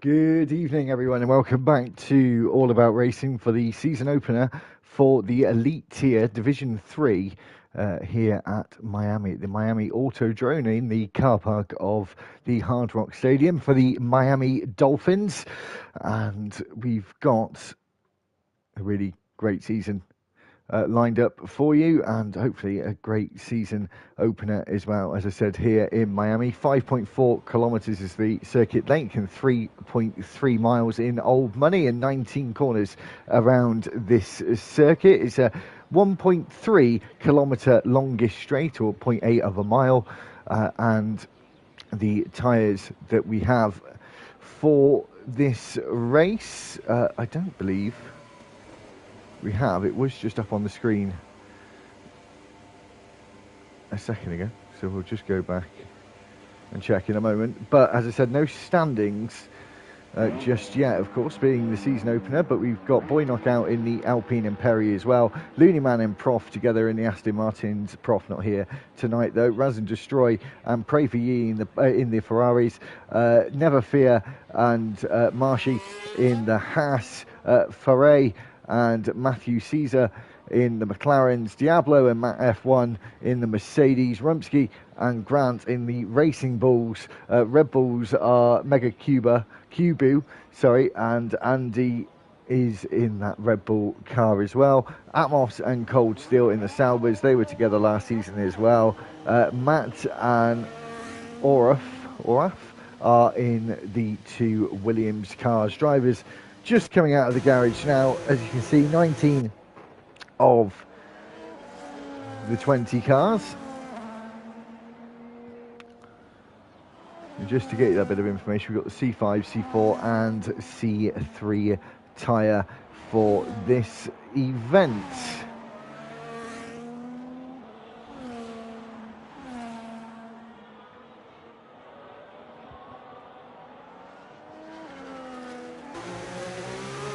Good evening, everyone, and welcome back to All About Racing for the season opener for the Elite Tier Division 3 here at Miami, the Miami Autodrome in the car park of the Hard Rock Stadium for the Miami Dolphins. And we've got a really great season lined up for you, and hopefully a great season opener as well. As I said, here in Miami, 5.4 kilometers is the circuit length and 3.3 miles in old money and 19 corners around this circuit. It's a 1.3 kilometer longish straight, or 0.8 of a mile, and the tyres that we have for this race, I don't believe we have. It was just up on the screen a second ago, so we'll just go back and check in a moment. But as I said, no standings just yet, of course, being the season opener. But we've got Boy Knockout in the Alpine and Perry as well. Looney Man and Prof together in the Aston Martins. Prof not here tonight though. Raz and Destroy and Pray for Ye in the Ferraris. Never Fear and Marshy in the Haas. Foray and Matthew Caesar in the McLarens, Diablo and Matt F1 in the Mercedes, Rumsky and Grant in the Racing Bulls. Red Bulls are Mega Cubu, and Andy is in that Red Bull car as well. Atmos and Cold Steel in the Saubers, they were together last season as well. Matt and Oraf are in the two Williams cars. Drivers just coming out of the garage now. As you can see, 19 of the 20 cars. And just to get you that bit of information, we've got the C5, C4 and C3 tyre for this event.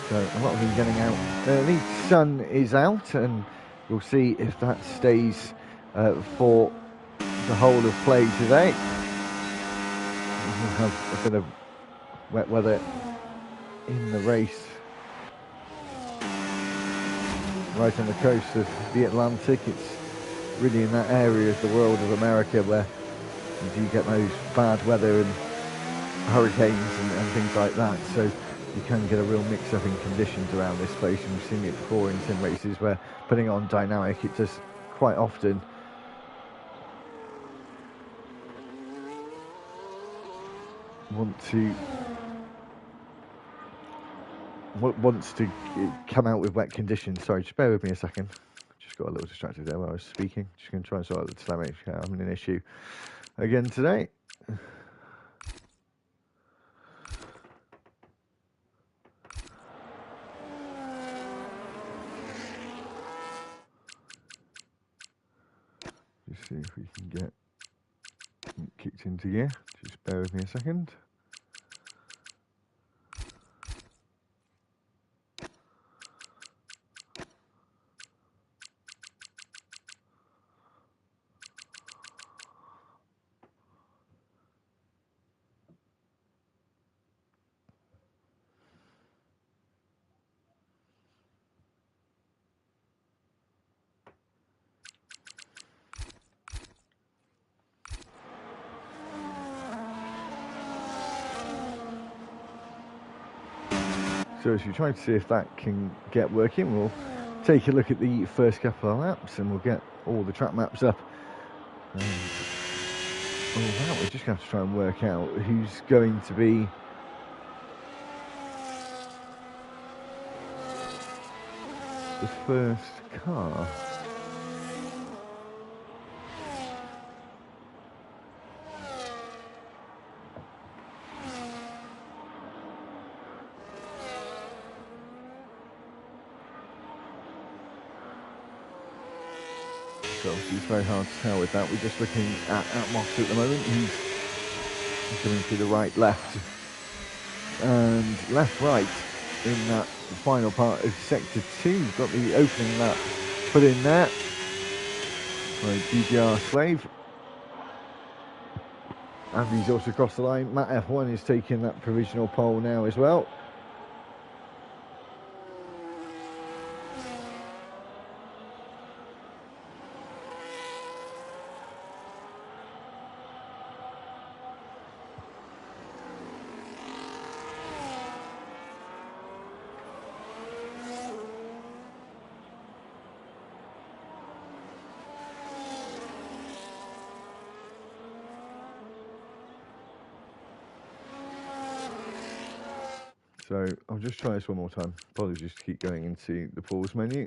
So a lot of them getting out early. Sun is out, and we'll see if that stays for the whole of play today. We'll have a bit of wet weather in the race right on the coast of the Atlantic. It's really in that area of the world of America where you do get those bad weather and hurricanes and things like that. So you can get a real mix-up in conditions around this place, and we've seen it before in sim races where putting it on dynamic, it does quite often wants to come out with wet conditions. Sorry, just bear with me a second. Just got a little distracted there while I was speaking. Just going to try and sort out the telemetry. I'm having an issue again today. Just see if we can get kicked into gear. Just bear with me a second. So as we try to see if that can get working, we'll take a look at the first couple of laps and we'll get all the track maps up. And all that, we're just going to have to try and work out who's going to be the first car. So it's very hard to tell with that. We're just looking at Atmos at the moment. He's coming through the right, left, and left-right in that final part of Sector 2. We've got the opening lap put in there by DGR Slave. Andy's also crossed the line. Matt F1 is taking that provisional pole now as well. So I'll just try this one more time. Apologies to keep going into the pause menu.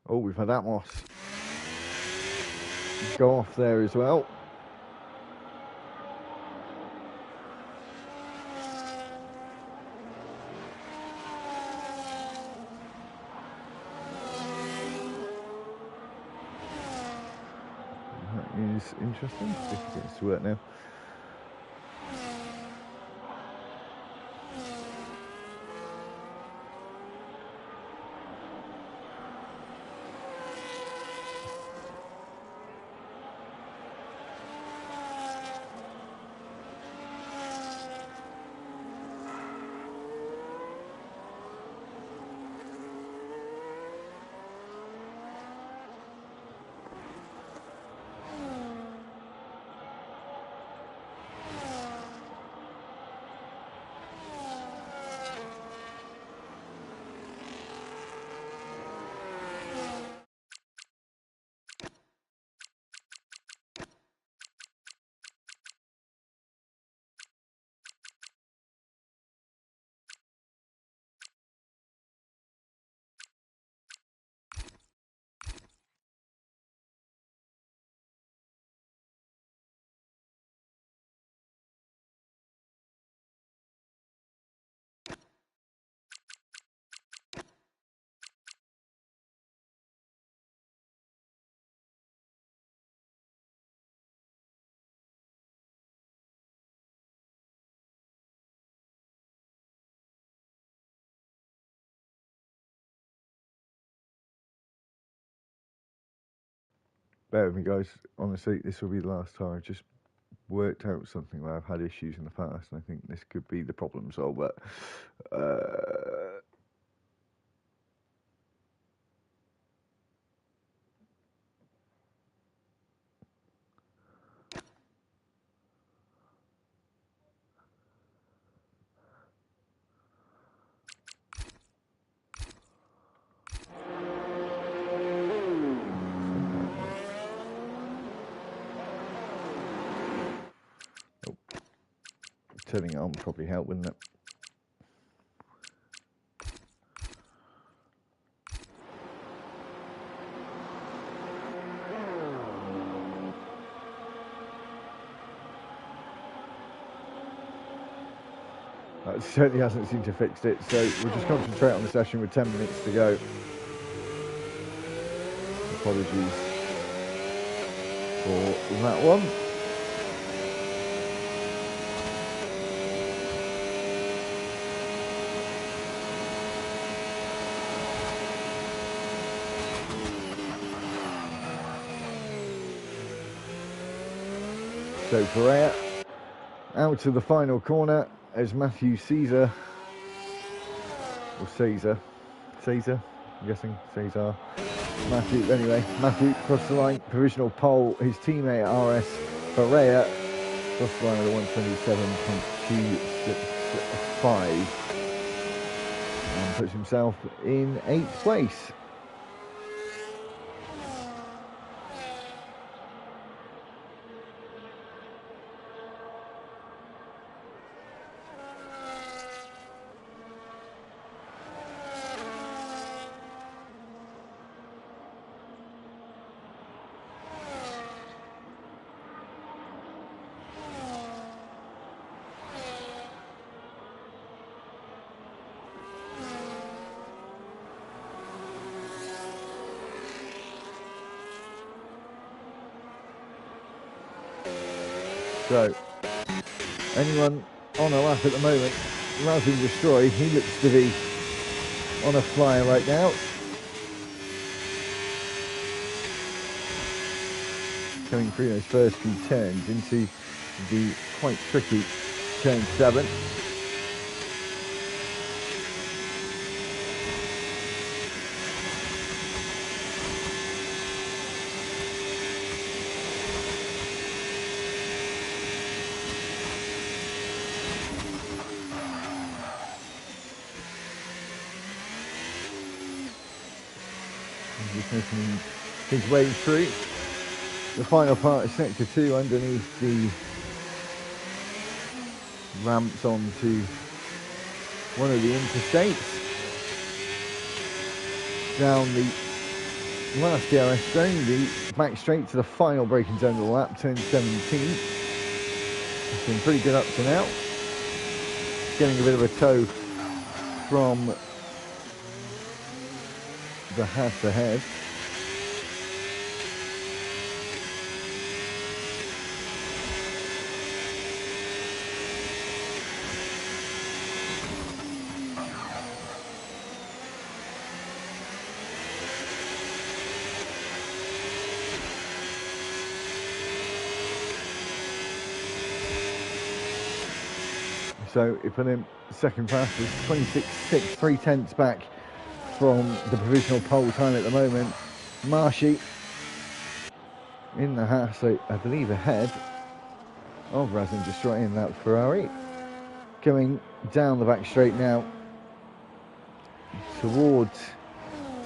Oh, we've had Atmos go off there as well. That is interesting. See if it gets to work now. Bear with me, guys. Honestly, this will be the last time. I've just worked out something where I've had issues in the past, and I think this could be the problem solver. Turning it on would probably help, wouldn't it? That certainly hasn't seemed to fix it, so we'll just concentrate on the session with 10 minutes to go. Apologies for that one. So Perea out to the final corner as Matthew Caesar, or Caesar, I'm guessing Caesar. Matthew crossed the line, provisional pole. His teammate RS Perea crossed the line with a 127.265 and puts himself in 8th place. So, anyone on a lap at the moment, Razin Destroy, he looks to be on a flyer right now. Coming through those first few turns into the quite tricky turn 7. Just making his way through the final part of sector 2 underneath the ramps onto one of the interstates. Down the last DRS zone, the back straight to the final braking zone of the lap, turn 17. It's been pretty good up to now. Getting a bit of a tow from the Haas ahead. So if put him second fastest, 26.6, 3/10 back from the provisional pole time at the moment. Marshy in the Haas, so I believe ahead of Razin destroying that Ferrari. Coming down the back straight now towards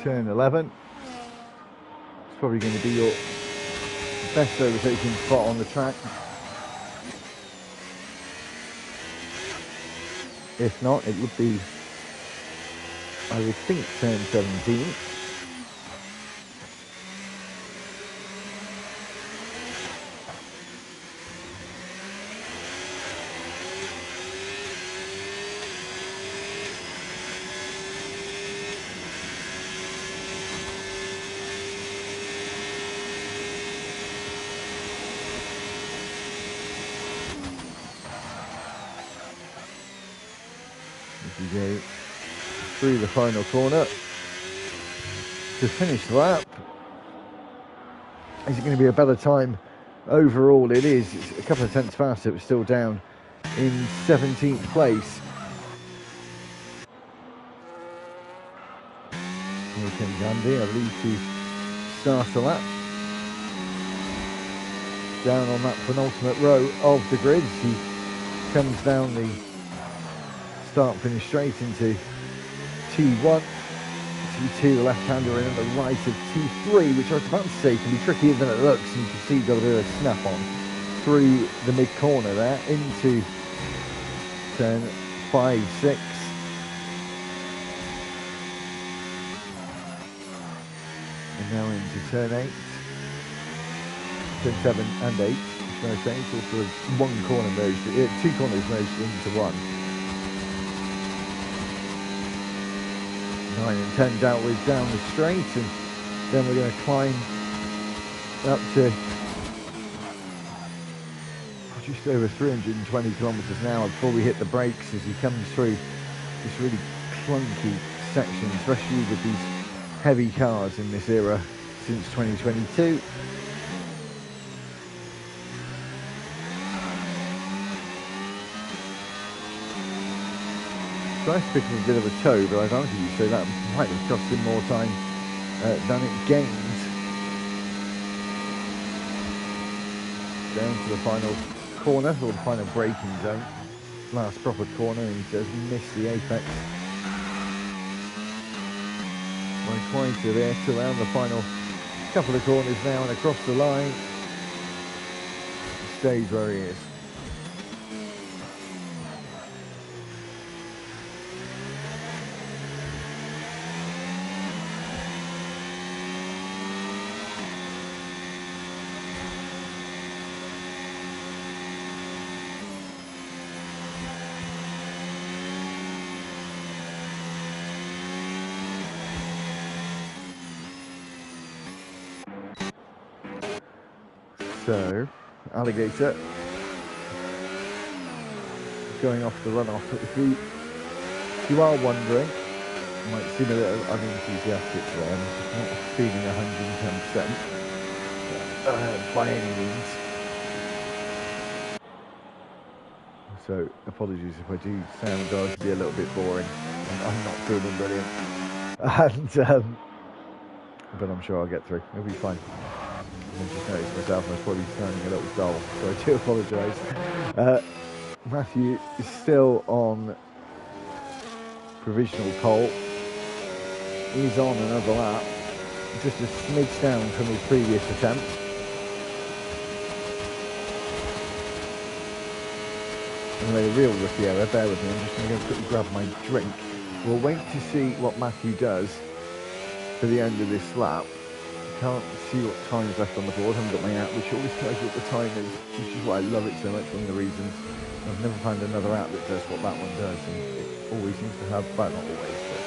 turn 11. It's probably going to be your best overtaking spot on the track. If not, it would be, I would think, turn 17. As we go through the final corner to finish the lap. Is it going to be a better time overall? It is. It's a couple of tenths faster, but still down in 17th place. Here comes Andy, I believe, to start the lap. Down on that penultimate row of the grid. He comes down the start-finish straight into T1. T2, the left-hander in at the right of T3, which I was about to say can be trickier than it looks. And you can see got a bit of a snap-on through the mid-corner there into turn 5, 6. And now into turn 8. Turn 7 and 8, should I say. It's all sort of one corner merged, 2 corners merged into one. 9 and 10 dealt with down the straight, and then we're going to climb up to just over 320 kilometres an hour before we hit the brakes as he comes through this really clunky section, especially with these heavy cars in this era since 2022. Nice picking a bit of a toe, but I'd argue you say that might have cost him more time than it gained. Down to the final corner, or the final braking zone. Last proper corner, and he does miss the apex. Right quieter there to around the final couple of corners now, and across the line. Stays where he is. So, Alligator going off the runoff. If you are wondering, might seem a little unenthusiastic today. I'm just not feeling 110% by any means. So apologies if I do sound guys to be a little bit boring. I'm not feeling brilliant. And but I'm sure I'll get through. It'll be fine. I just noticed myself I was probably sounding a little dull, so I do apologise. Matthew is still on provisional pole. He's on another lap, just a smidge down from his previous attempt. Anyway, a real rookie error, bear with me, I'm just going to go quickly grab my drink. We'll wait to see what Matthew does for the end of this lap. Can't see what time is left on the board, I haven't got my app which always tells you what the time is, which is why I love it so much. One of the reasons I've never found another app that does what that one does, and it always seems to have, well not always, but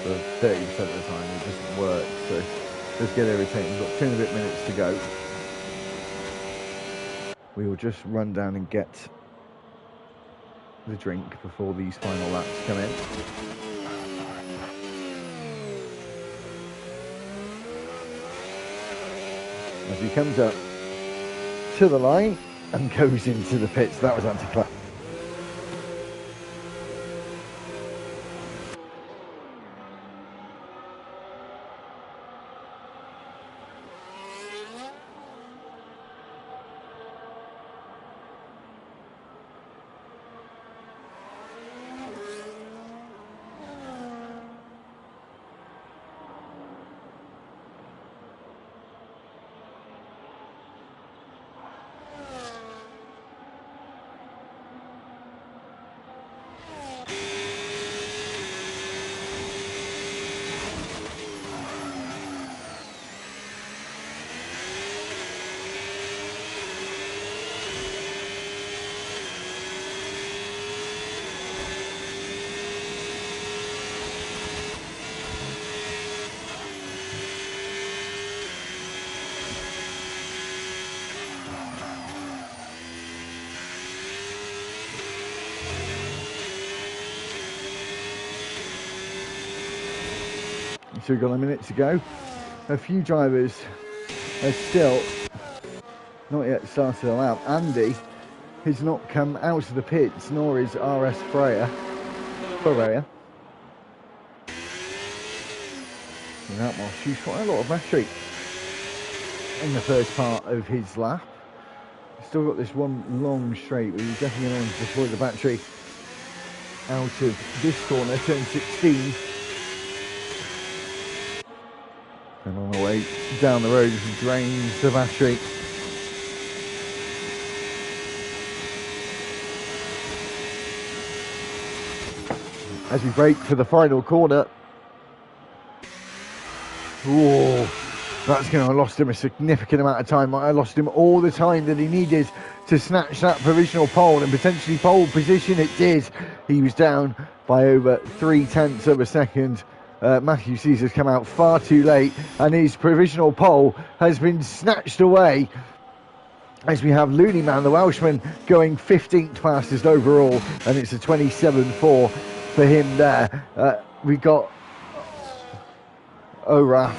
for 30% of the time it doesn't work, so it does get irritating. We've got 2 and a bit minutes to go. We will just run down and get the drink before these final laps come in. As he comes up to the line and goes into the pits. That was anti-climactic. So we've got a minute to go. A few drivers are still not yet started a lap. Andy has not come out of the pits, nor is RS Freya. And that will use quite a lot of battery in the first part of his lap. Still got this one long straight, but he's definitely going to deploy the battery out of this corner, turn 16. And on the way down the road, he drains the battery. As we brake for the final corner. Whoa, that's going to have lost him a significant amount of time. I lost him all the time that he needed to snatch that provisional pole and potentially pole position. It did. He was down by over 0.3 of a second. Matthew Caesar's come out far too late, and his provisional pole has been snatched away as we have Looney Man, the Welshman, going 15th fastest overall, and it's a 27.4 for him there. We got Oraf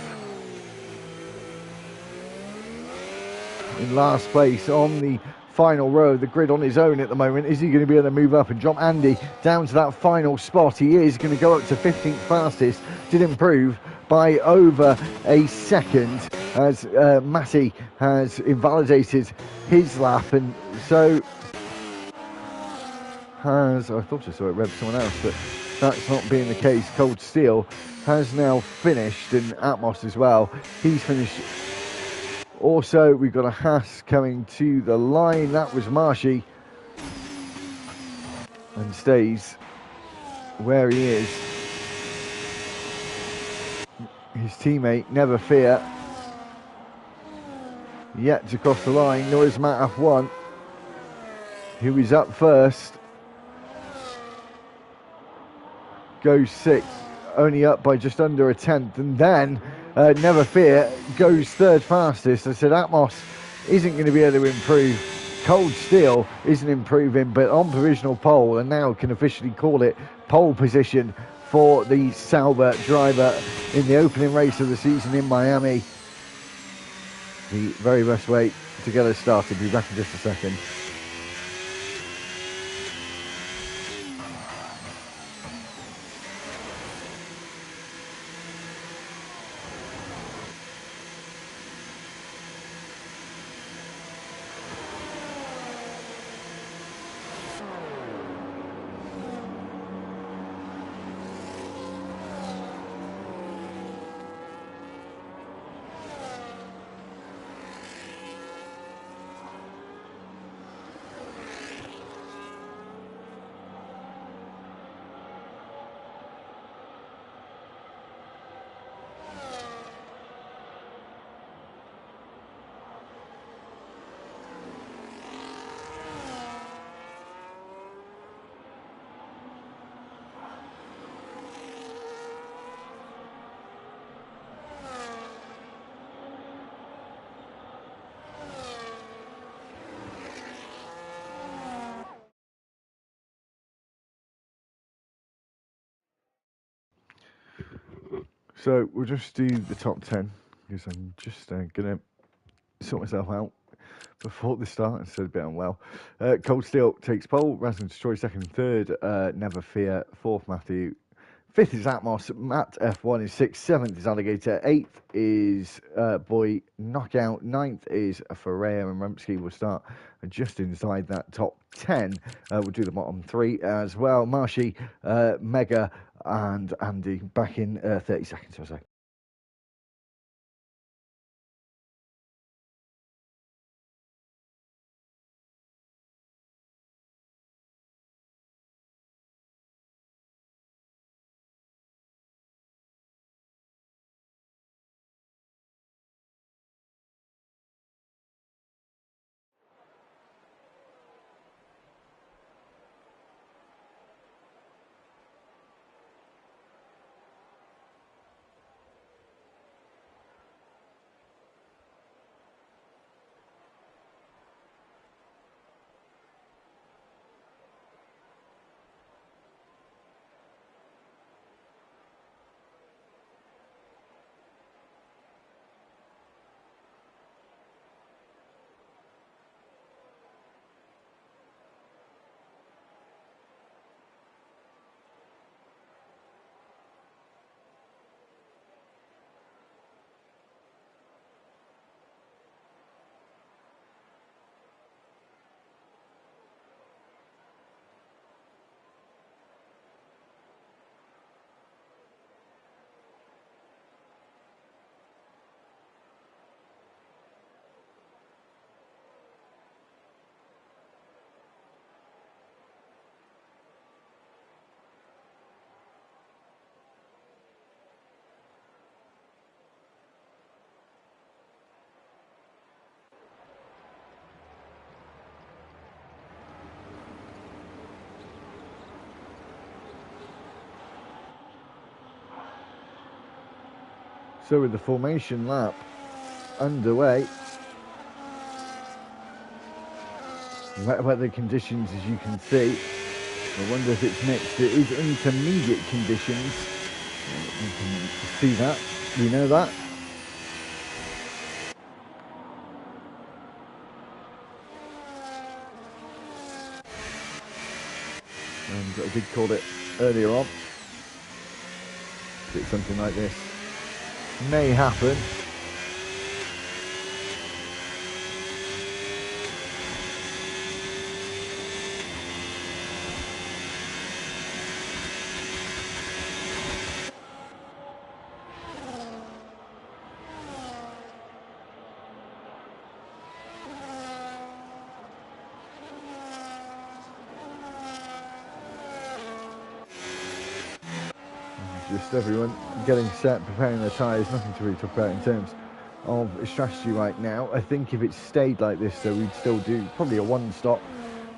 in last place on the final row of the grid on his own at the moment. Is he going to be able to move up and drop Andy down to that final spot? He is going to go up to 15th fastest. Did improve by over a second as Matty has invalidated his lap, and so has, I thought I saw it rev someone else, but that's not being the case. Cold Steel has now finished, and Atmos as well. He's finished. Also, we've got a Haas coming to the line. That was Marshy, and stays where he is. His teammate, Never Fear, yet to cross the line, nor is Matt F1, who is up first. Goes 6th, only up by just under a 10th, and then Never Fear goes 3rd fastest. I said Atmos isn't going to be able to improve. Cold Steel isn't improving, but on provisional pole, and now can officially call it pole position for the Sauber driver in the opening race of the season in Miami. The very best way to get us started. Be back in just a second. So we'll just do the top 10 because I'm just going to sort myself out before the start instead of a bit unwell. Cold Steel takes pole, Razin Destroy second and third, Never Fear fourth, Matthew. Fifth is Atmos, Matt F1 is sixth, seventh is Alligator, eighth is Boy Knockout, ninth is Ferrer, and Rumsky will start just inside that top 10. We'll do the bottom three as well. Marshy, Mega, and Andy back in 30 seconds or so. So with the formation lap underway, wet weather conditions as you can see. I wonder if it's mixed. It is intermediate conditions. You can see that. We know that. And I did call it earlier on. It's something like this may happen. Just everyone getting set, preparing their tyres, nothing to really talk about in terms of strategy right now. I think if it stayed like this, though, we'd still do probably a one stop.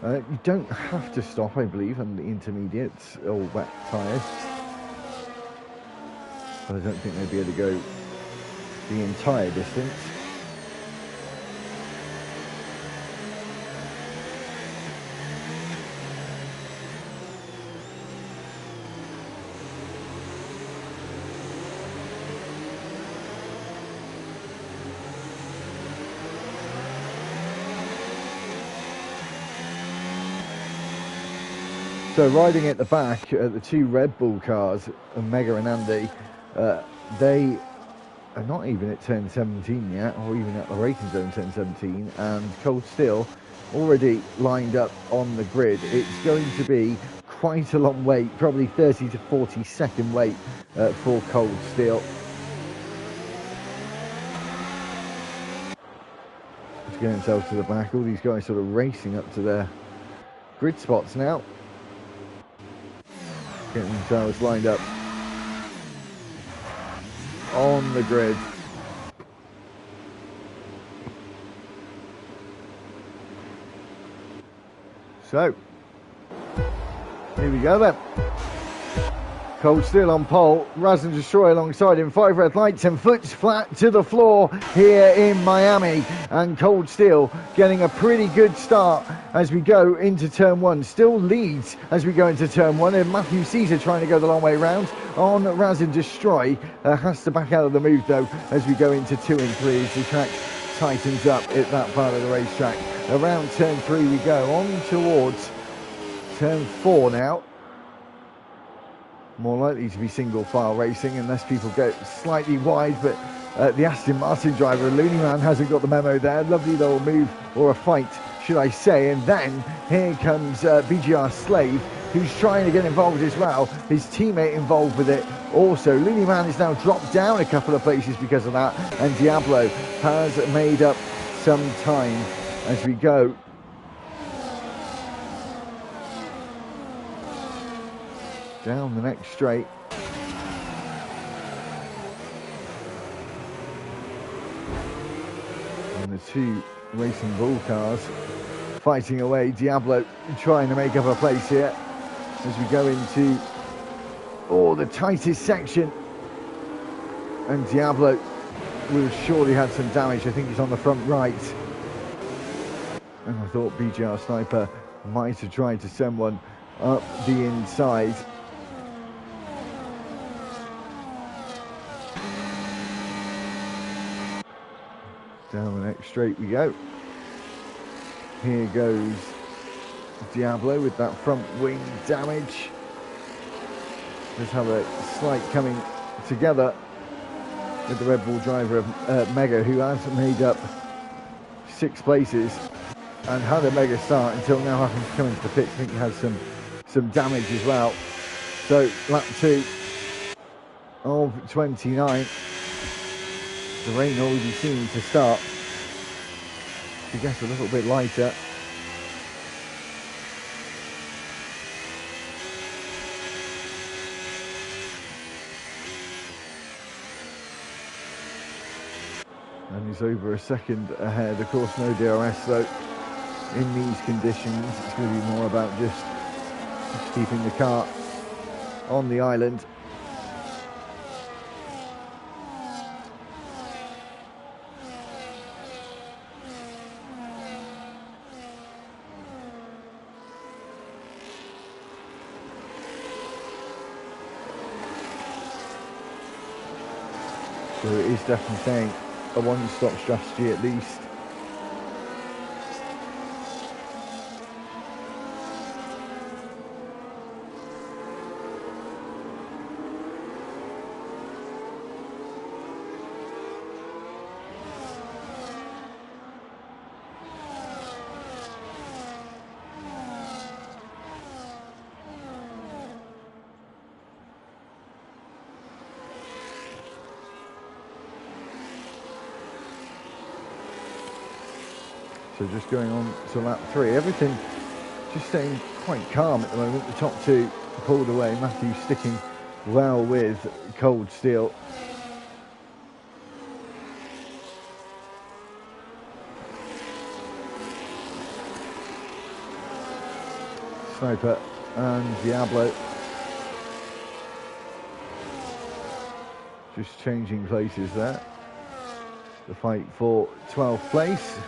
You don't have to stop, I believe, on the intermediates or wet tyres. But I don't think they'd be able to go the entire distance. So riding at the back, the two Red Bull cars, Mega and Andy, they are not even at turn 17 yet, or even at the racing zone turn 17, and Cold Steel already lined up on the grid. It's going to be quite a long wait, probably 30 to 40 second wait for Cold Steel. Let's get themselves to the back. All these guys sort of racing up to their grid spots now. Getting themselves lined up on the grid. So, here we go then. Cold Steel on pole, Raz and Destroy alongside him, 5 red lights and foot flat to the floor here in Miami. And Cold Steel getting a pretty good start as we go into turn 1. Still leads as we go into turn 1, and Matthew Caesar trying to go the long way round on Raz and Destroy. Has to back out of the move though as we go into 2 and 3 as the track tightens up at that part of the racetrack. Around turn 3 we go, on towards turn 4 now. More likely to be single file racing unless people go slightly wide, but the Aston Martin driver, Looney Man, hasn't got the memo there. Lovely little move, or a fight should I say, and then here comes BGR Slave, who's trying to get involved as well. His teammate involved with it also. Looney Man is now dropped down a couple of places because of that, and Diablo has made up some time as we go. Down the next straight. And the two Racing Bull cars fighting away. Diablo trying to make up a place here as we go into the tightest section. And Diablo will have surely had some damage. I think he's on the front right. And I thought BGR Sniper might have tried to send one up the inside. Down the next straight we go. Here goes Diablo with that front wing damage. Let's have a slight coming together with the Red Bull driver of Mega, who has made up 6 places and had a mega start until now having to come into the pits. I think he has some damage as well. So lap 2 of 29. The rain already seems to start to get a little bit lighter. And he's over a second ahead. Of course, no DRS though. In these conditions, it's going to be more about just keeping the car on the island. So it is definitely saying a one-stop strategy at least. So just going on to lap 3, everything just staying quite calm at the moment. The top 2 pulled away, Matthew sticking well with Cold Steel. Sniper and Diablo just changing places there. The fight for 12th place.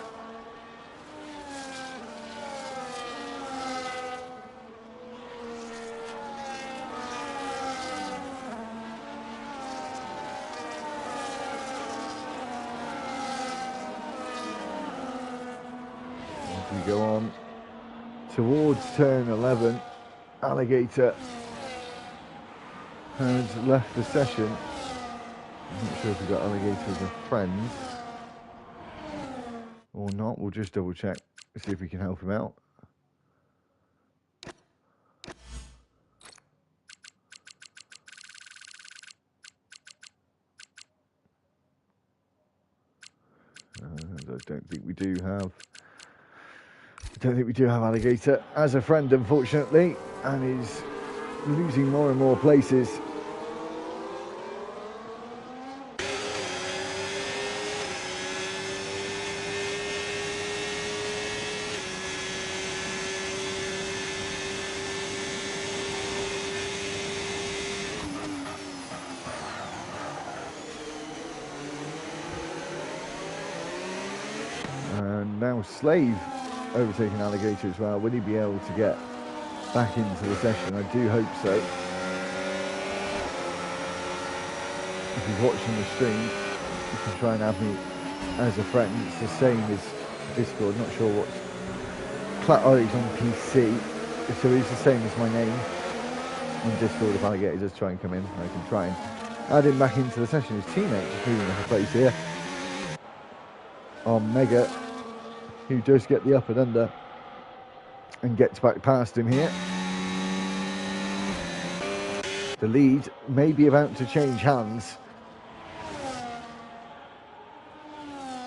We go on towards turn 11. Alligator has left the session. I'm not sure if we've got Alligator as a friend or not. We'll just double check, see if we can help him out. I don't think we do have. I don't think we do have Alligator as a friend, unfortunately, and is losing more and more places. And now Slave overtaking Alligator as well. Will he be able to get back into the session? I do hope so. If he's watching the stream, you can try and have me as a friend. It's the same as Discord. Not sure what's... Oh, he's on PC. So it's the same as my name on Discord. If Alligator does try and come in, I can try and add him back into the session. His teammate just moving up a place here on Mega, who does get the up and under and gets back past him here. The lead may be about to change hands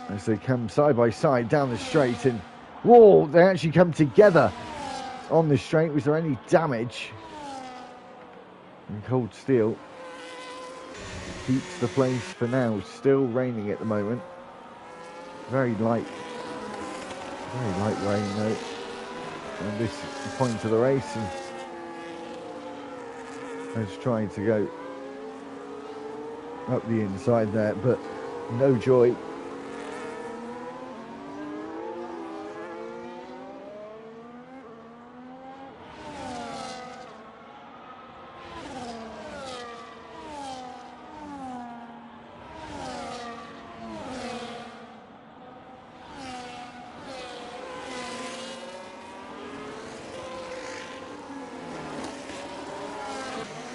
as they come side by side down the straight, and whoa, they actually come together on the straight. Was there any damage? And Cold Steel keeps the place for now. Still raining at the moment. Very light rain though on this point of the race, and is trying to go up the inside there, but no joy.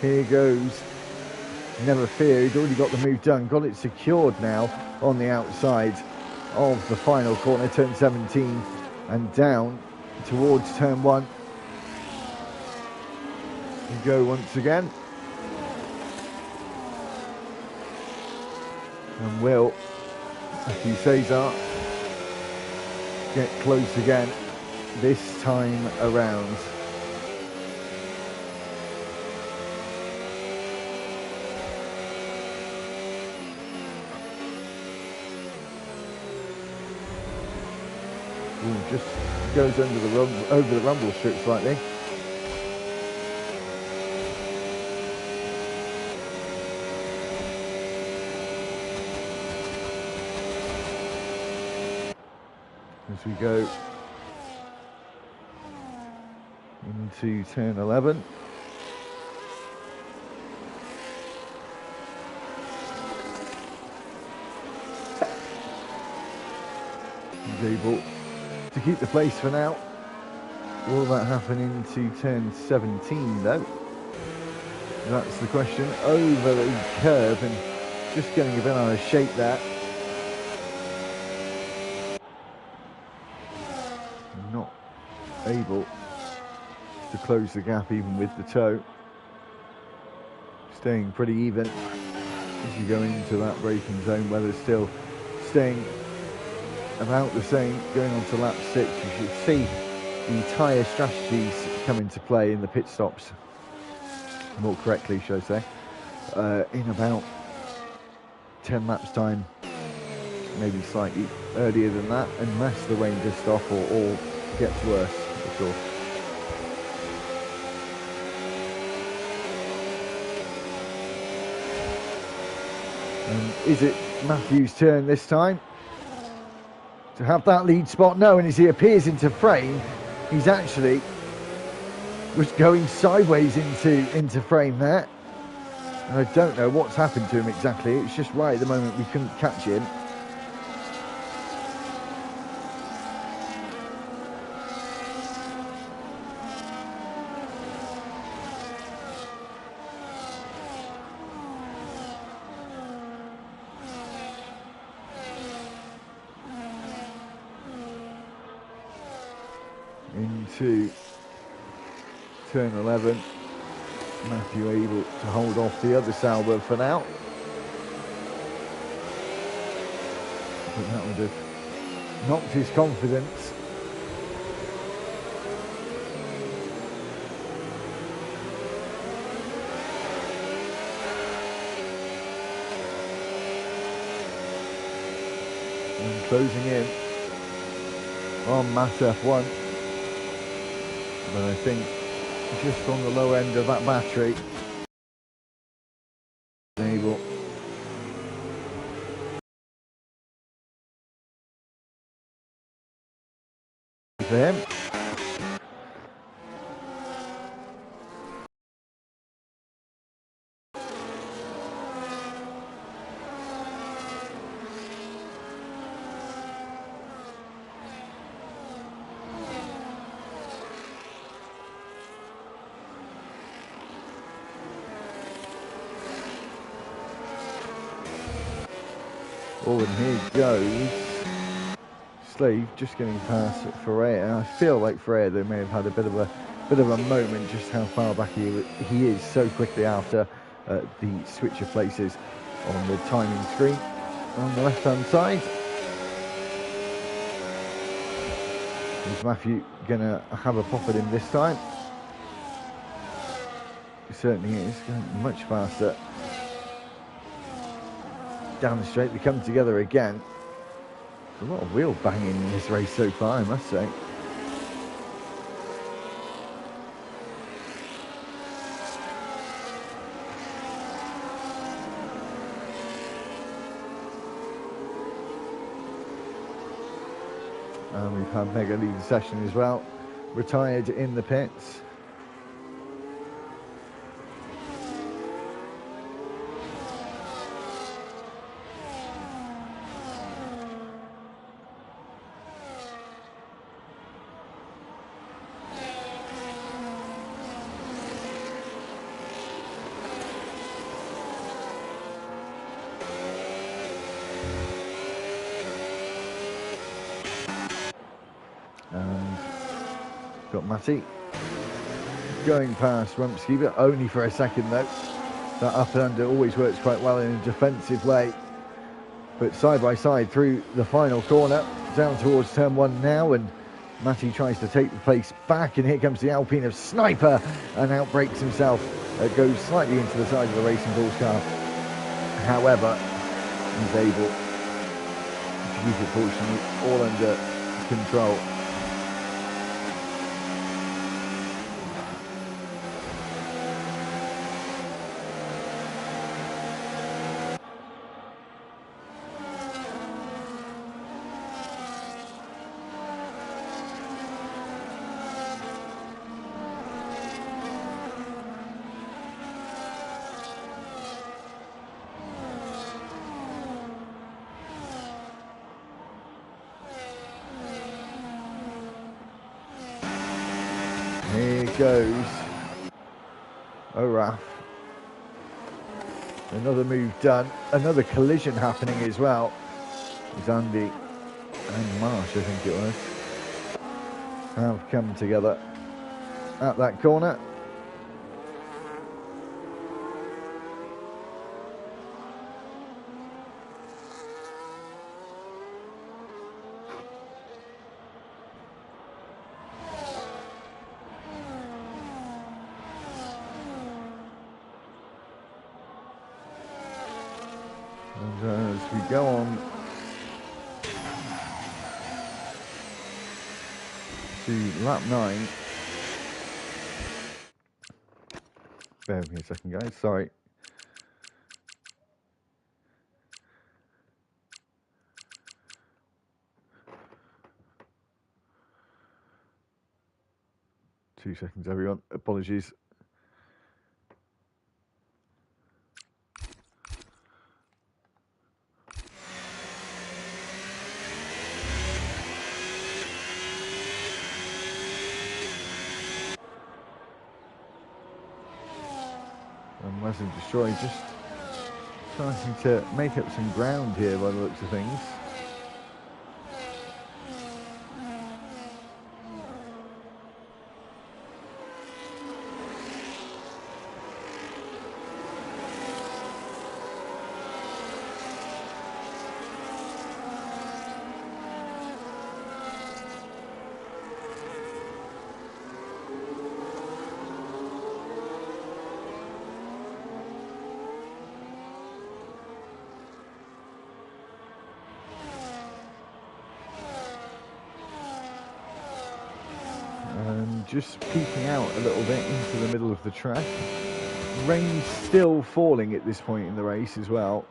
Here goes Never Fear. He'd already got the move done, got it secured now on the outside of the final corner, turn 17, and down towards turn 1. We go once again. And will, if you Cesar, get close again this time around. Ooh, just goes under the over the rumble strip slightly. As we go into turn 11. He's able to keep the place for now. Will that happen into turn 17 though? That's the question. Over the curve and just getting a bit out of shape there. Not able to close the gap even with the toe. Staying pretty even as you go into that braking zone, where they're still staying about the same. Going on to lap 6, you should see the tyre strategies come into play in the pit stops, more correctly should I say, in about 10 laps time, maybe slightly earlier than that, unless the rain does stop or gets worse at all. And is it Matthew's turn this time to have that lead spot? No, and as he appears into frame, he's actually was going sideways into frame there. And I don't know what's happened to him exactly. It's just right at the moment we couldn't catch him. to turn 11. Matthew able to hold off the other Sauber for now. But that would have knocked his confidence. And closing in on Matt F1. But I think just on the low end of that battery, able for him. Oh, and here goes Slave, just getting past Ferreira. I feel like Ferreira they may have had a bit of a moment, just how far back he is so quickly after the switch of places on the timing screen on the left hand side. Is Matthew gonna have a pop at him this time? He certainly is, going much faster. Down the straight, they come together again. A lot of wheel banging in this race so far, I must say. And we've had Mega lead the session as well, retired in the pits. And got Matty going past Rumpsky, but only for a second though. That up and under always works quite well in a defensive way. But side by side through the final corner, down towards turn 1 now, and Matty tries to take the place back, and here comes the Alpine of Sniper, and outbreaks himself. Goes slightly into the side of the Racing Bulls car. However, he's able to keep it fortunately all under control. Here goes Oraf. Another move done. Another collision happening as well. It's Andy and Marsh, I think it was, have come together at that corner. And as we go on to lap 9, bear with me a second guys, sorry. Two seconds everyone, apologies. And Leslie Destroy just starting to make up some ground here by the looks of things. just peeking out a little bit into the middle of the track. Rain still falling at this point in the race as well.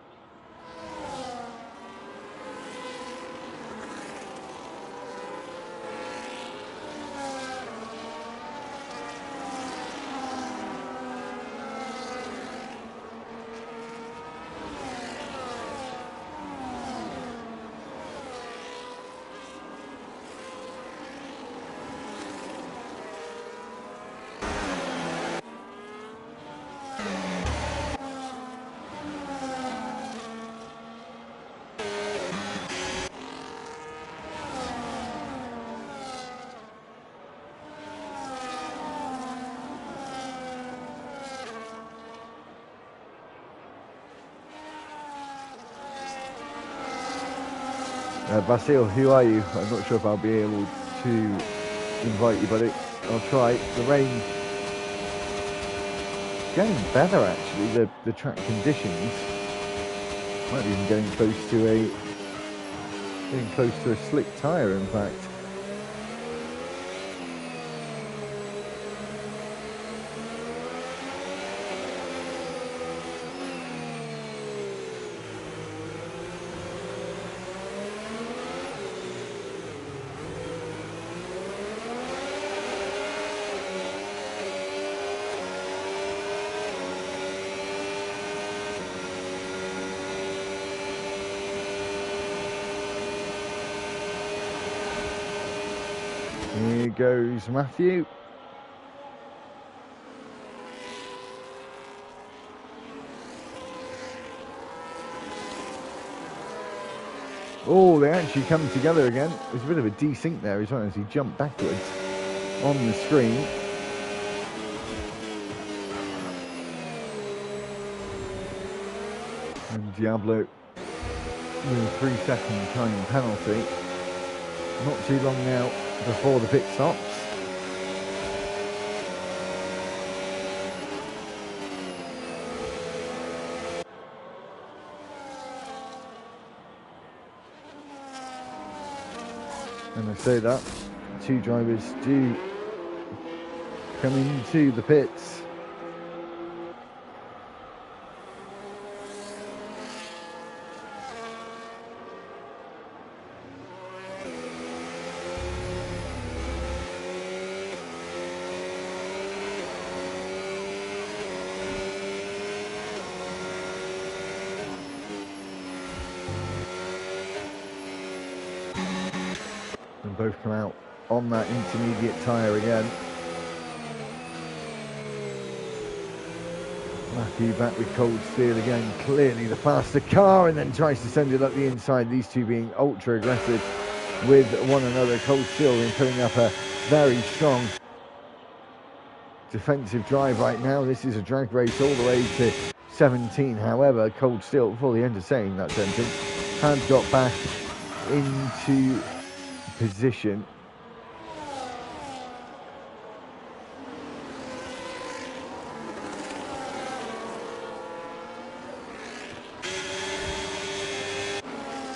Basil, who are you? I'm not sure if I'll be able to invite you, but I'll try. The rain getting better actually. The track conditions might be even getting close to a slick tyre. In fact. Here goes Matthew. Oh, they actually come together again. There's a bit of a desync there as well as he jumped backwards on the screen. And Diablo with a 3-second time penalty. Not too long now before the pit stops. And I say that, two drivers do come into the pits. And both come out on that intermediate tyre again. Matthew back with cold steel again, clearly the faster car, and then tries to send it up the inside. These two being ultra aggressive with one another. Cold steel in putting up a very strong defensive drive right now. This is a drag race all the way to 17. However, Cold Steel, before the end of saying that sentence, has got back into position.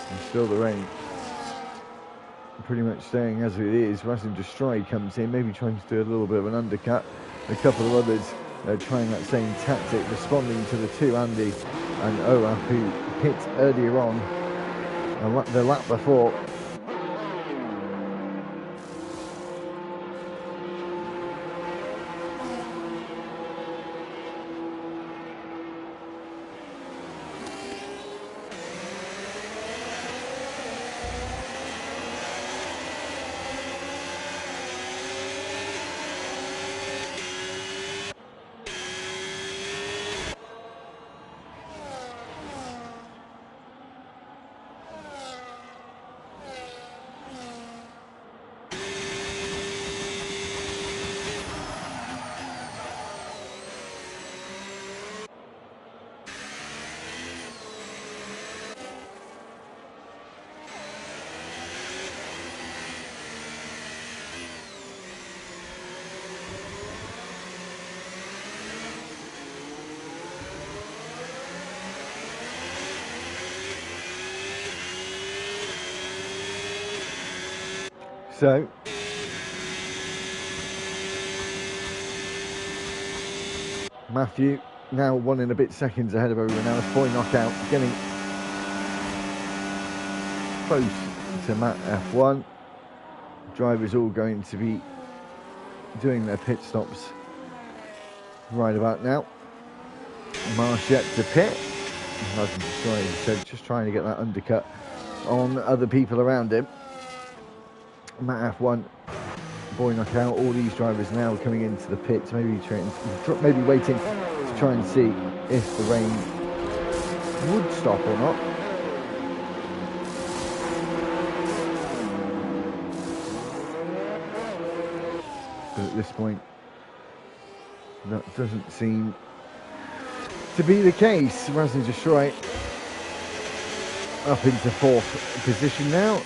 And still the rain pretty much staying as it is. Russell Destroy comes in, maybe trying to do a little bit of an undercut. A couple of others trying that same tactic, responding to the two, Andy and Olaf, who hit earlier on the lap before. So, Matthew now 1 and a bit seconds ahead of everyone else. Boy knockout getting close to Matt F1. Drivers all going to be doing their pit stops right about now. Marsh yet to pit. Just trying to get that undercut on other people around him. Matt F1, Boy knockout. All these drivers now coming into the pits, maybe waiting to try and see if the rain would stop or not. But at this point, that doesn't seem to be the case. Razin Destroy up into 4th position now.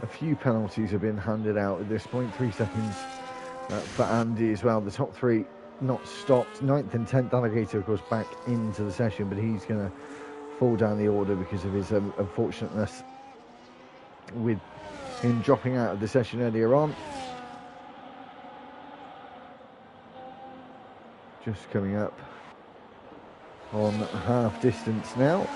A few penalties have been handed out at this point. 3 seconds for Andy as well. The top 3 not stopped. 9th and 10th Alligator, of course, back into the session, but he's going to fall down the order because of his unfortunateness with him dropping out of the session earlier on. Just coming up on half distance now.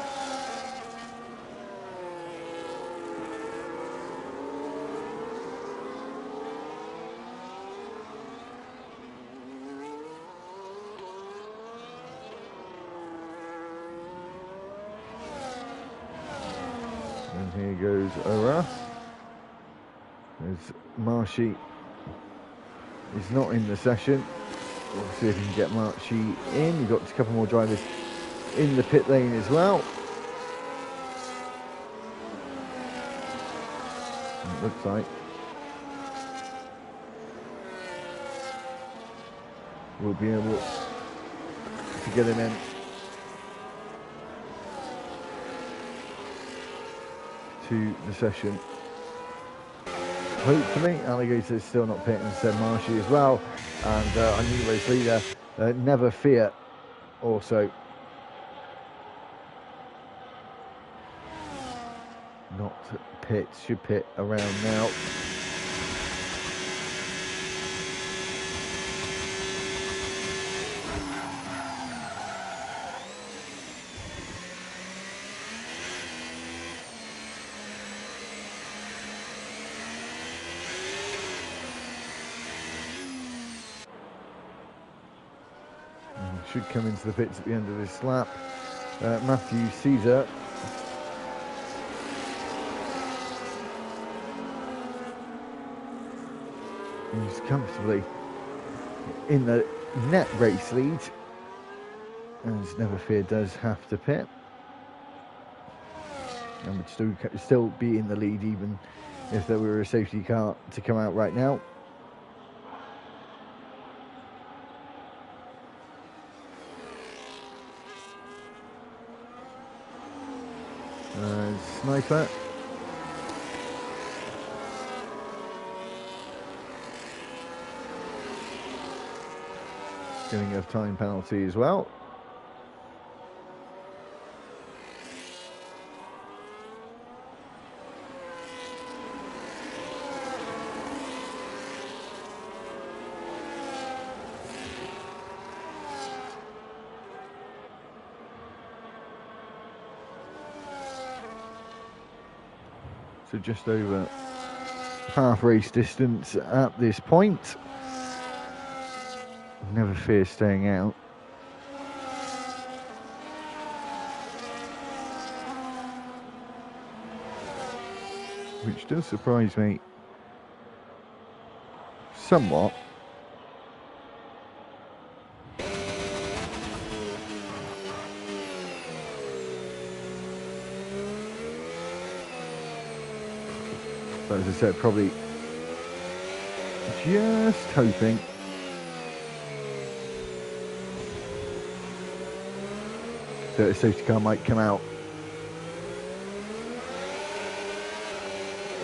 And here goes AAR. As Marshy is not in the session. We'll see if we can get Marshy in. We've got a couple more drivers in the pit lane as well. It looks like we'll be able to get him in to the session. Hopefully, Alligator's still not pitting, said Marshy as well. And our new race leader, Never Fear, also not pit, should pit around now. Should come into the pits at the end of this lap. Matthew Caesar. He's comfortably in the net race lead, as Never Fear does have to pit, and would still be in the lead even if there were a safety car to come out right now. Sniper. Getting a time penalty as well. So just over half race distance at this point. Never Fear staying out. Which does surprise me somewhat. But as I said, probably just hoping that a safety car might come out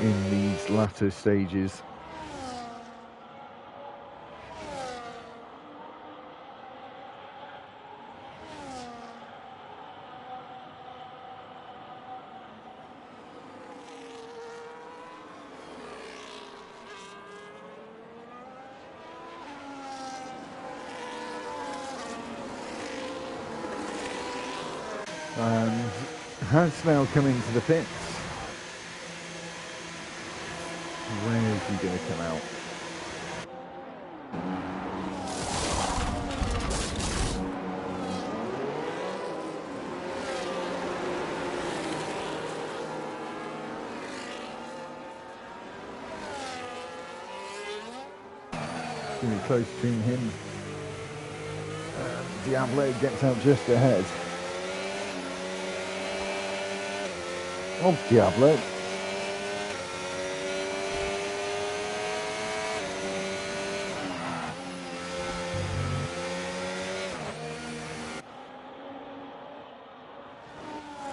in these latter stages. And has now come into the pits. Where is he going to come out? It's going to be close between him and Diablo. Gets out just ahead of Diablo.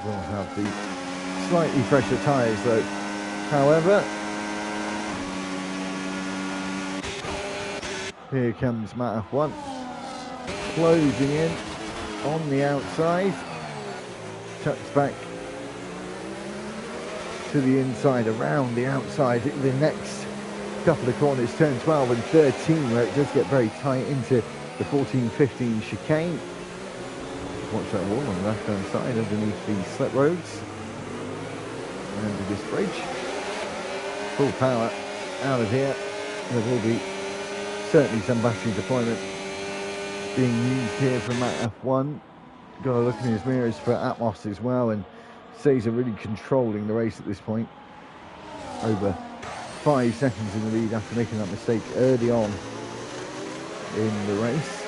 Will have the slightly fresher tyres though. However, here comes Matt F1 closing in on the outside, tucks back to the inside, around the outside. The next couple of corners, turn 12 and 13, where it does get very tight into the 14-15 chicane. Watch that wall on the left hand side underneath the slip roads. Under this bridge. Full power out of here. There will be certainly some battery deployment being used here from Matt F1. Got to look in his mirrors for Atmos as well, and Cesar really controlling the race at this point. Over 5 seconds in the lead after making that mistake early on in the race.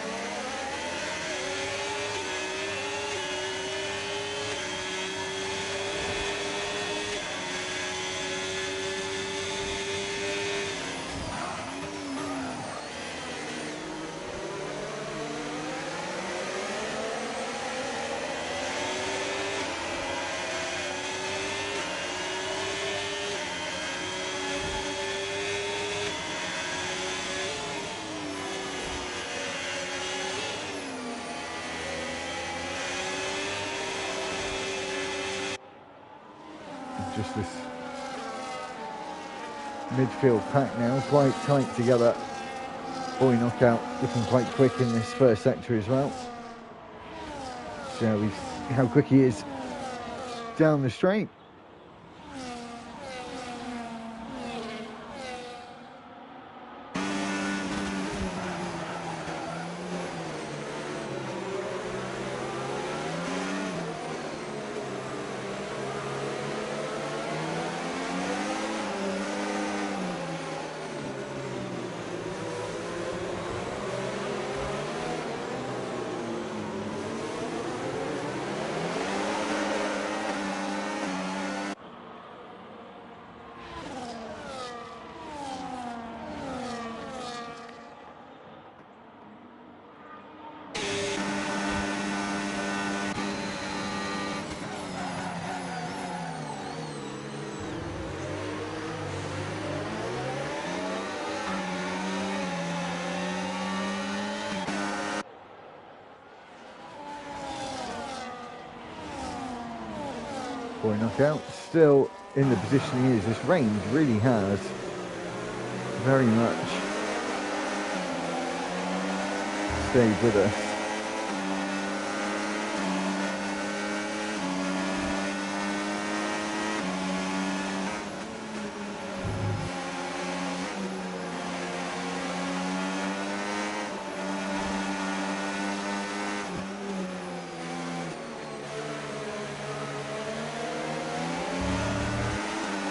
Just this midfield pack now, quite tight together. Boy Knockout looking quite quick in this first sector as well. So how quick he is down the straight. Boy Knockout still in the position he is. This range really has very much stayed with us.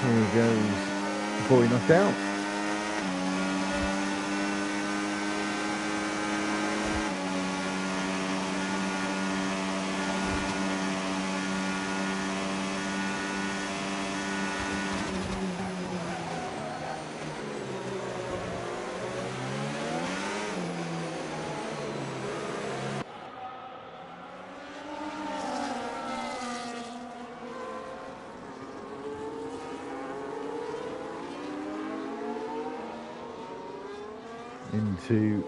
Here goes Boy Knockout. into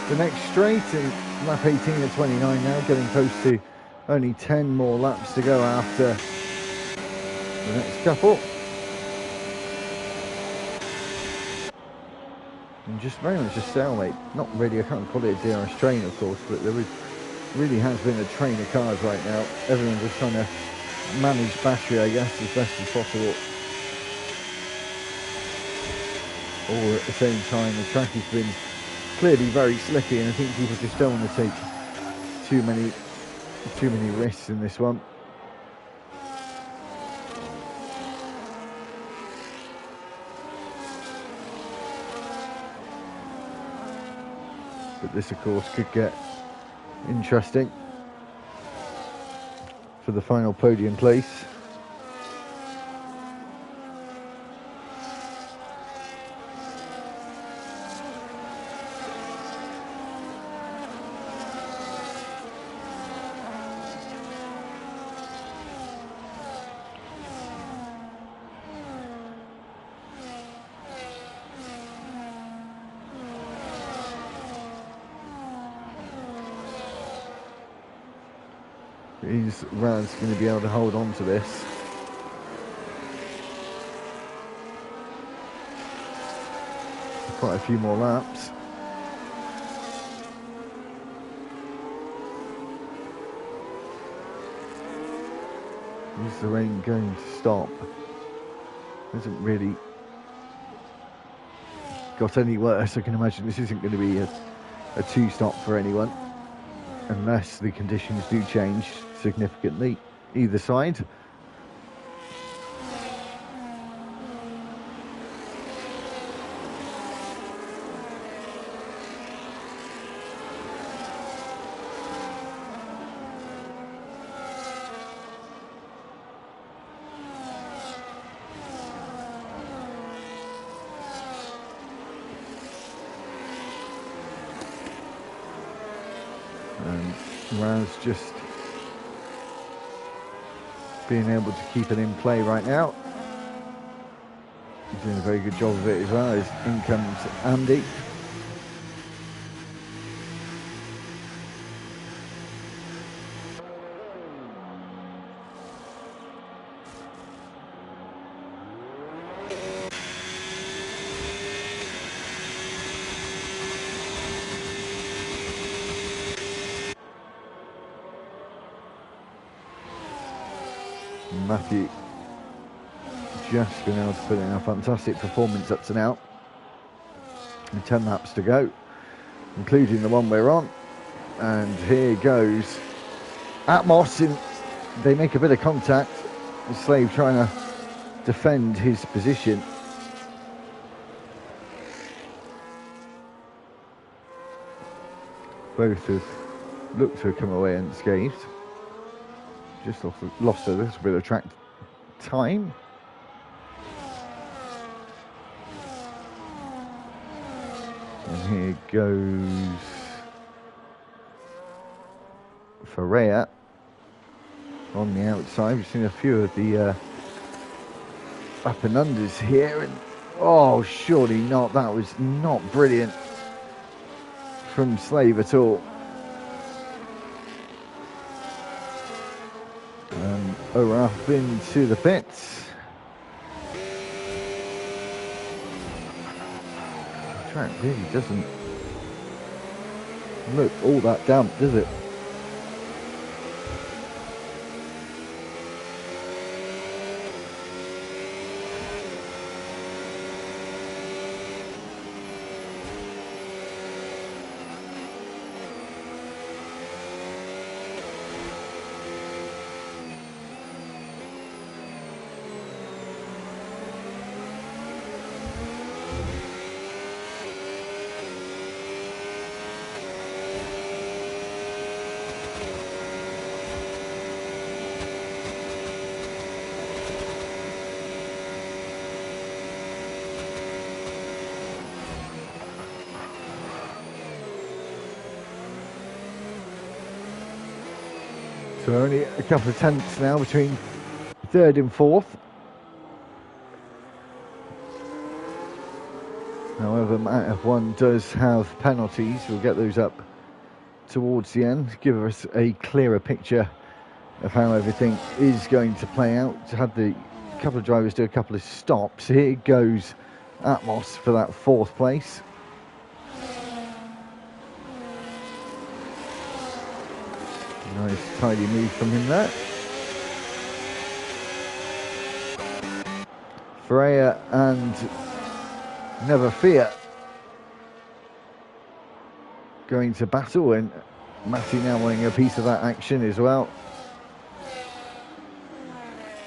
the next straight, and lap 18 at 29 now, getting close to only 10 more laps to go after the next couple. And just very much a stalemate. Not really, I can't call it a DRS train, of course, but there really has been a train of cars right now. Everyone's just trying to manage battery, I guess, as best as possible. All at the same time, the track has been clearly very slippy, and I think people just don't want to take too many risks in this one. But this, of course, could get interesting for the final podium place. Is Raz going to be able to hold on to this? Quite a few more laps. Is the rain going to stop? Hasn't really got any worse. I can imagine this isn't going to be a two-stop for anyone, unless the conditions do change significantly either side. And Raz just being able to keep it in play right now. He's doing a very good job of it as well. In comes Andy. Matthew just been able to put in a fantastic performance up to now. And 10 laps to go, including the one we're on. And here goes Atmos, and they make a bit of contact. Slave trying to defend his position. Both have looked to have come away unscathed. Just lost a little bit of track time. And here goes Ferreira on the outside. We've seen a few of the up and unders here, and oh, surely not. That was not brilliant from Slave at all. Over up into the pits. The track really doesn't look all that damp, does it? So only a couple of tenths now between third and fourth. However, F1 does have penalties. We'll get those up towards the end, give us a clearer picture of how everything is going to play out. To have the couple of drivers do a couple of stops. Here goes Atmos for that 4th place. Nice tidy move from him there. Freya and Never Fear going to battle, and Matty now wanting a piece of that action as well.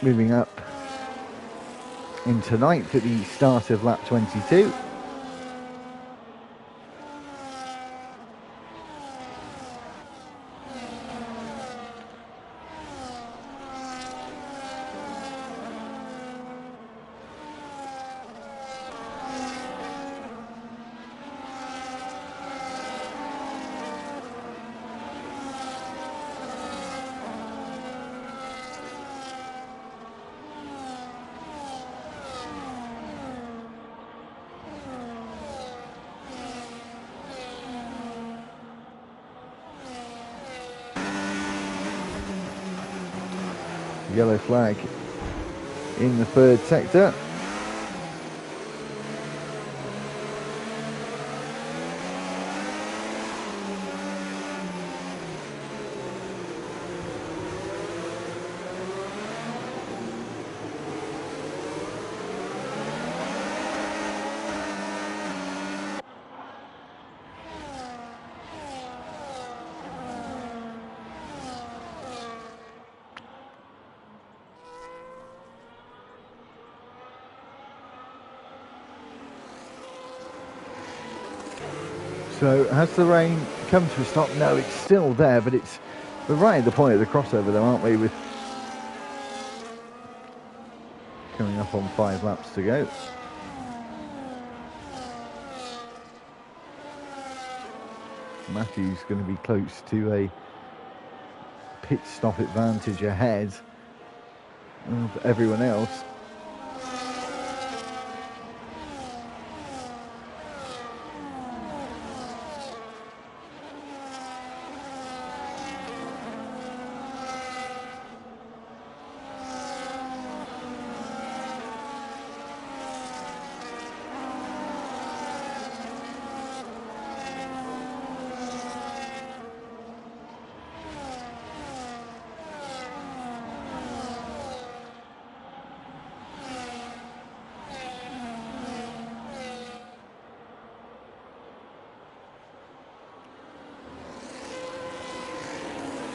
Moving up into 9th at the start of lap 22. Yellow flag in the 3rd sector. So has the rain come to a stop? No, it's still there, but we're right at the point of the crossover though, aren't we, with coming up on 5 laps to go. Matthew's going to be close to a pit stop advantage ahead of everyone else.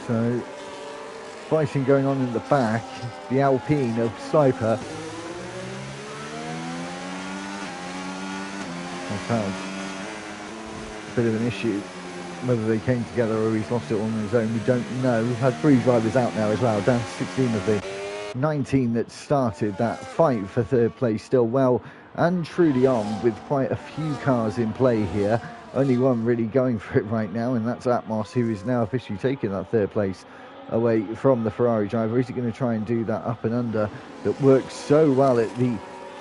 So, fighting going on in the back, the Alpine of Sniper has had a bit of an issue. Whether they came together or he's lost it on his own, we don't know. We've had 3 drivers out now as well, down to 16 of the 19 that started that fight for 3rd place, still well and truly on with quite a few cars in play here. Only one really going for it right now, and that's Atmos, who is now officially taking that 3rd place away from the Ferrari driver. Is he going to try and do that up and under that works so well at the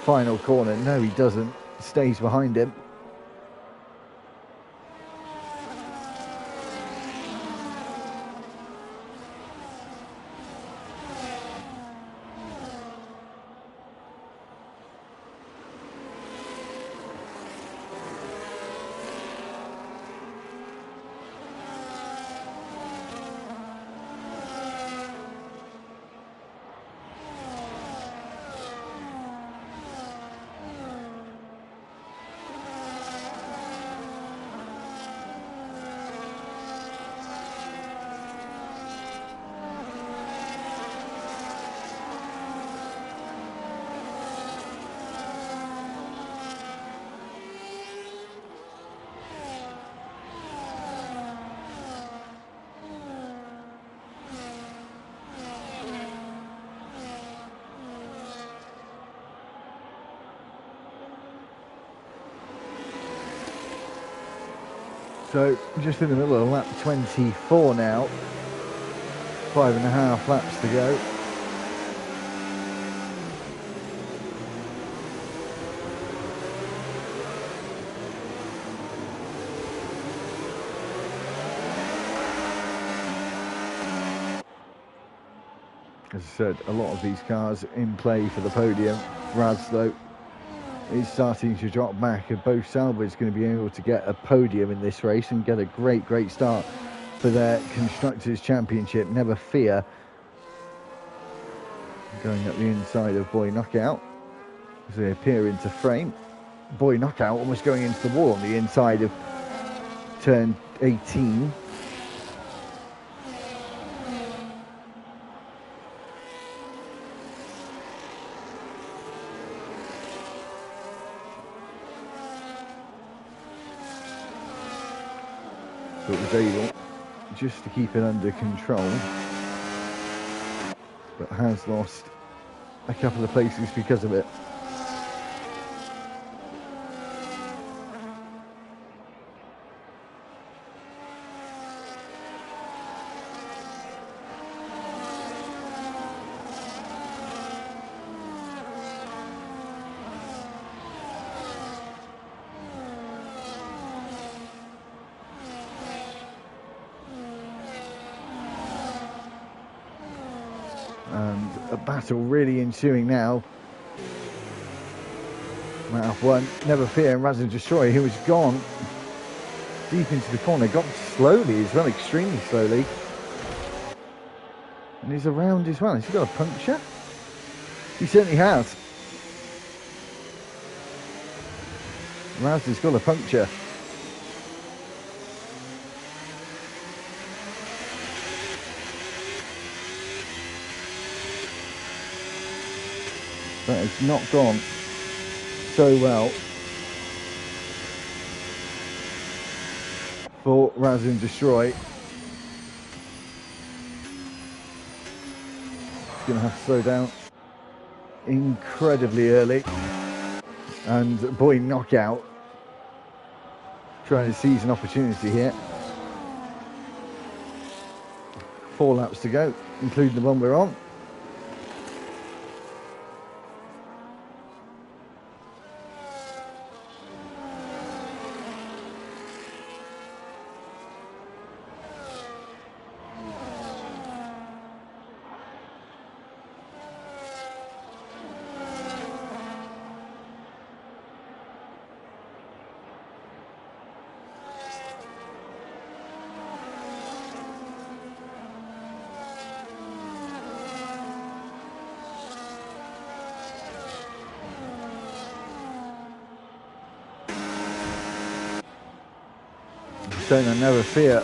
final corner? No, he doesn't. Stays behind him. So just in the middle of lap 24 now, 5.5 laps to go. As I said, a lot of these cars in play for the podium. Raz, though, is starting to drop back, and both Sauber's going to be able to get a podium in this race and get a great start for their Constructors' Championship. Never fear. Going up the inside of Boy Knockout as they appear into frame. Boy Knockout almost going into the wall on the inside of turn 18. But was able just to keep it under control, but has lost a couple of places because of it. And a battle really ensuing now. Matt one, never fear, and Raz and Destroy, who was gone deep into the corner, got slowly as well, extremely slowly. And he's around as well. Has he got a puncture? He certainly has. Raz has got a puncture. That has not gone so well for Raz and Destroy. He's going to have to slow down incredibly early. And Boy Knockout trying to seize an opportunity here. 4 laps to go, including the one we're on. Don't I never fear.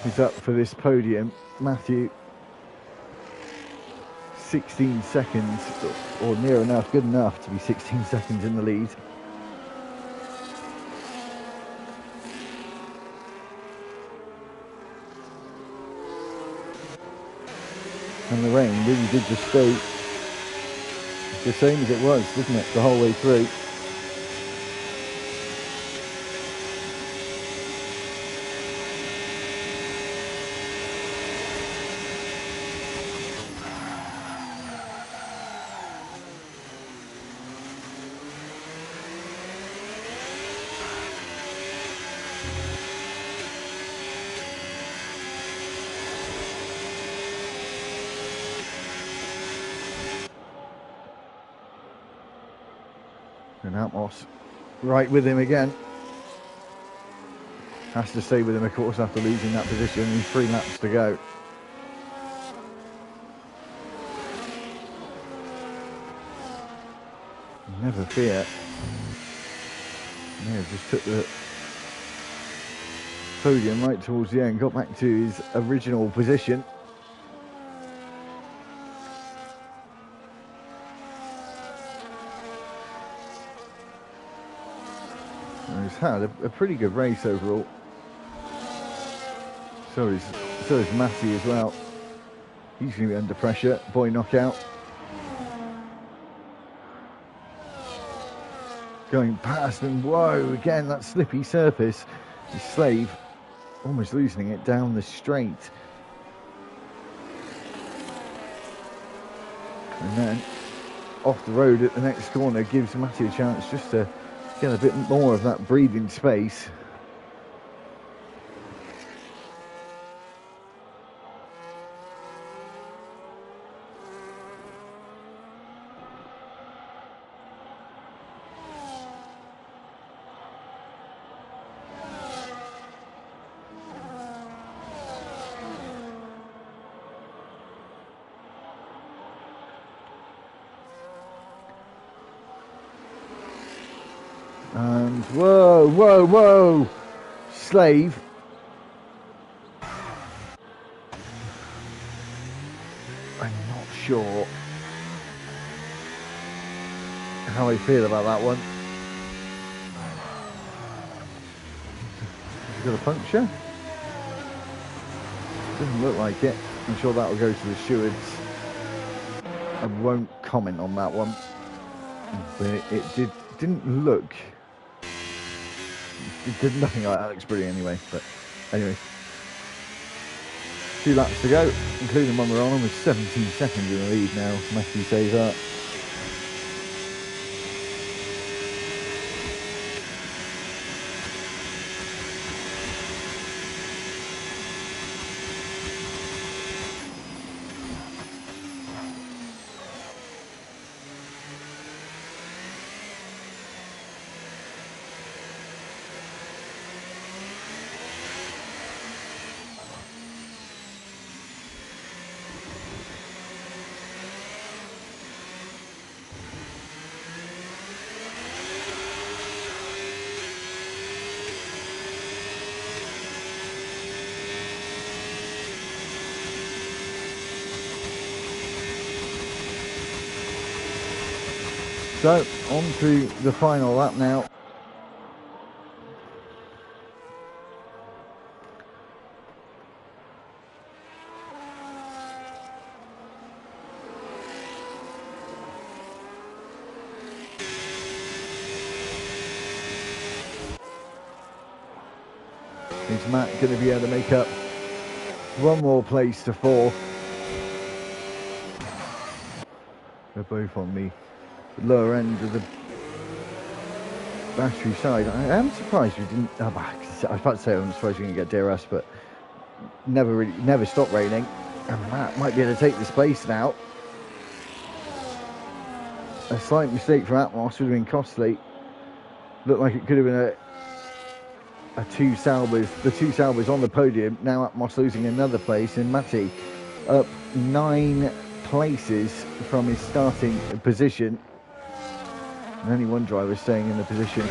He's up for this podium. Matthew, 16 seconds, or near enough, good enough to be 16 seconds in the lead. And the rain really did just stay the same as it was, didn't it, the whole way through. And Atmos right with him again. Has to stay with him, of course, after losing that position in 3 laps to go. Never fear. Yeah, just took the podium right towards the end, got back to his original position. He's had a pretty good race overall. So is Matty as well. He's going to be under pressure. Boy Knockout. Going past, and whoa, again that slippy surface. His Slave almost losing it down the straight. And then off the road at the next corner gives Matty a chance just to get a bit more of that breathing space. And whoa, whoa, whoa! Slave. I'm not sure how I feel about that one. He's got a puncture? Doesn't look like it. I'm sure that will go to the stewards. I won't comment on that one. But it didn't look... It did nothing like Alex Brilliant anyway. But anyway. 2 laps to go, including one we're on with 17 seconds in the lead now. Matthew says that. So, on to the final lap now. Is Matt going to be able to make up one more place to 4? They're both on the lower end of the battery side. I am surprised we didn't... I was about to say I'm surprised we didn't get DRS, but never stopped raining. And Matt might be able to take this place now. A slight mistake from Atmos would have been costly. Looked like it could have been a 2 Saubers. The 2 Saubers on the podium. Now Atmos losing another place, and Matty up 9 places from his starting position. And only one driver staying in the position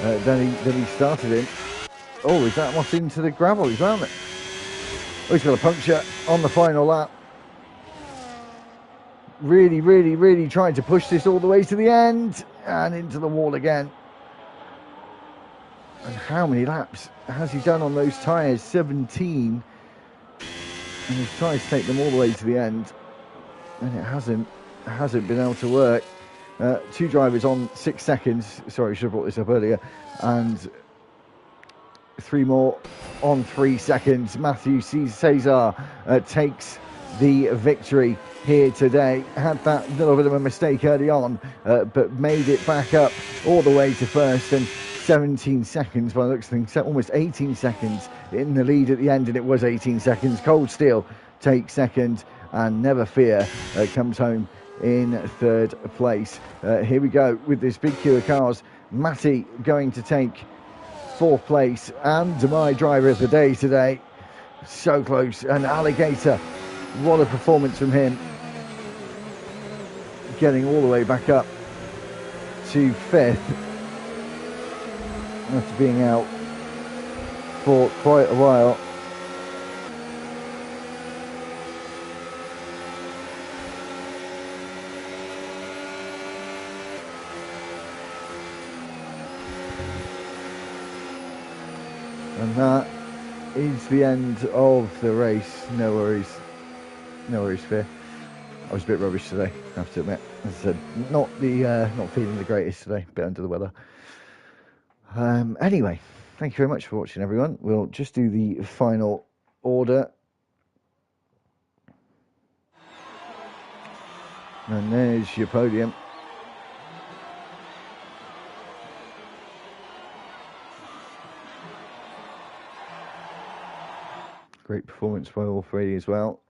that he started in. Oh, is that what's into the gravel? He's around it. Oh, he's got a puncture on the final lap. Really, really, really trying to push this all the way to the end and into the wall again. And how many laps has he done on those tyres? 17. And he's tried to take them all the way to the end, and it hasn't been able to work. 2 drivers on 6 seconds. Sorry, I should have brought this up earlier. And 3 more on 3 seconds. Matthew Cesar takes the victory here today. Had that little bit of a mistake early on, but made it back up all the way to first, and 17 seconds by the looks of things, almost 18 seconds in the lead at the end, and it was 18 seconds. Cold Steel takes second, and Never Fear comes home in 3rd place. Here we go with this big queue of cars. Matty going to take 4th place, and my driver of the day today. So close. And Alligator, what a performance from him, getting all the way back up to 5th after being out for quite a while. And that is the end of the race. No worries, Fear. I was a bit rubbish today, I have to admit. As I said, not feeling the greatest today, a bit under the weather. Anyway, thank you very much for watching, everyone. We'll just do the final order. And there's your podium. Great performance by all 3 as well.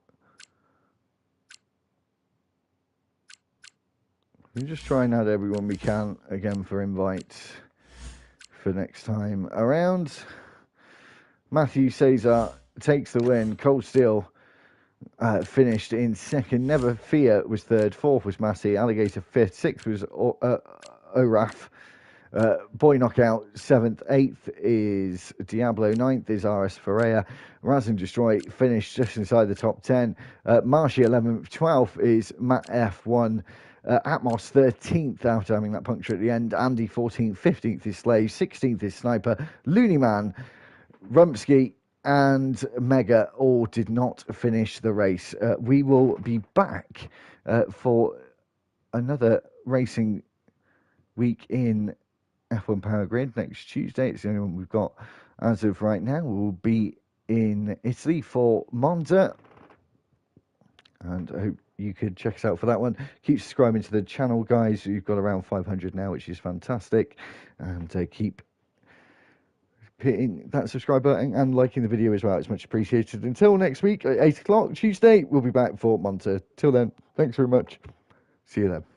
We'll just try and add everyone we can again for invites for next time around. Matthew Cesar takes the win. Cold Steel finished in 2nd. Never Fear was 3rd. 4th was Matty. Alligator 5th. 6th was Oraf. Boy Knockout 7th, 8th is Diablo, 9th is RS Ferreira. Raz and Destroy finished just inside the top 10. Marshy 11th, 12th is Matt F1. Atmos 13th after having that puncture at the end. Andy 14th, 15th is Slave, 16th is Sniper. Looney Man, Rumsky and Mega all did not finish the race. We will be back for another racing week in F1 Power Grid next Tuesday. It's the only one we've got as of right now. We'll be in Italy for Monza, and I hope you could check us out for that one. Keep subscribing to the channel, guys. We've got around 500 now, which is fantastic, and keep hitting that subscribe button and liking the video as well. It's much appreciated. Until next week at 8 o'clock Tuesday, we'll be back for Monza. Till then, thanks very much. See you then.